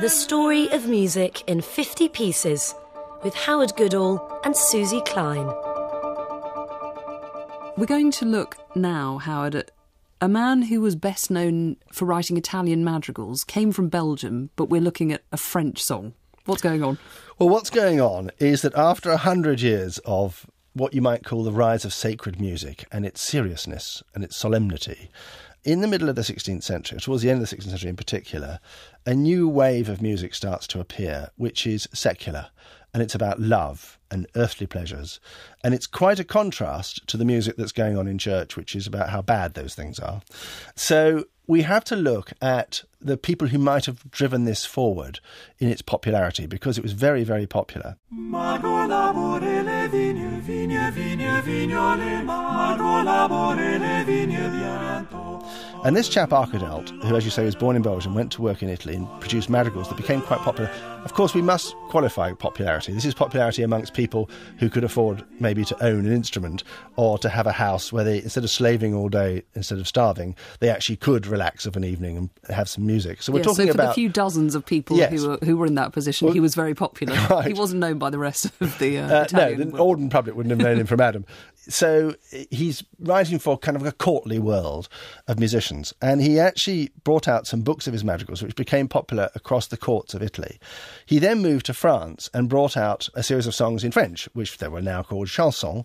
The story of music in 50 pieces with Howard Goodall and Susie Klein. We're going to look now, Howard, at a man who was best known for writing Italian madrigals, came from Belgium, but we're looking at a French song. What's going on? Well, what's going on is that after 100 years of what you might call the rise of sacred music and its seriousness and its solemnity, in the middle of the 16th century, towards the end of the 16th century in particular, a new wave of music starts to appear, which is secular, and it's about love and earthly pleasures. And it's quite a contrast to the music that's going on in church, which is about how bad those things are. So we have to look at the people who might have driven this forward in its popularity, because it was very, very popular. And this chap, Arcadelt, who, as you say, was born in Belgium, went to work in Italy and produced madrigals that became quite popular. Of course, we must qualify popularity. This is popularity amongst people who could afford maybe to own an instrument or to have a house where they, instead of slaving all day, instead of starving, they actually could relax of an evening and have some music. So we're talking for about the few dozens of people who were in that position, he was very popular. Right. He wasn't known by the rest of the Italian No, the Alden public wouldn't have known him from Adam. So he's writing for kind of a courtly world of musicians. And he actually brought out some books of his madrigals, which became popular across the courts of Italy. He then moved to France and brought out a series of songs in French, which they were now called chansons.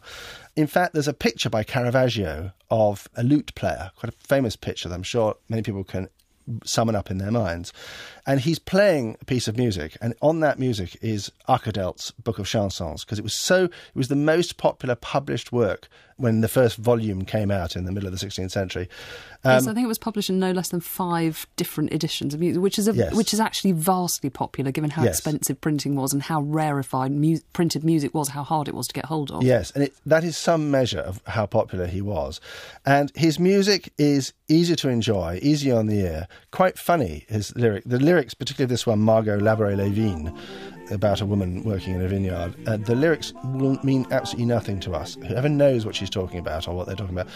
In fact, there's a picture by Caravaggio of a lute player, quite a famous picture that I'm sure many people can summon up in their minds. And he's playing a piece of music, and on that music is Arcadelt's Book of Chansons, because it was the most popular published work when the first volume came out in the middle of the 16th century. Yes, I think it was published in no less than 5 different editions of music, which is actually vastly popular, given how expensive printing was and how rarefied printed music was, how hard it was to get hold of. Yes, and that is some measure of how popular he was. And his music is easy to enjoy, easy on the ear, quite funny. The lyrics, particularly this one, Margot Labouré les vignes, about a woman working in a vineyard, the lyrics will mean absolutely nothing to us. Whoever knows what she's talking about or what they're talking about,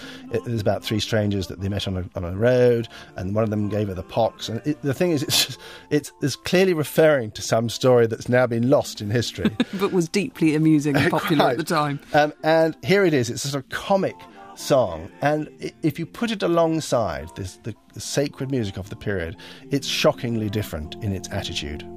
there's about 3 strangers that they met on a road, and one of them gave her the pox. And the thing is, it's clearly referring to some story that's now been lost in history. But was deeply amusing and popular at the time. And here it is, it's a sort of comic song, and if you put it alongside the sacred music of the period, it's shockingly different in its attitude.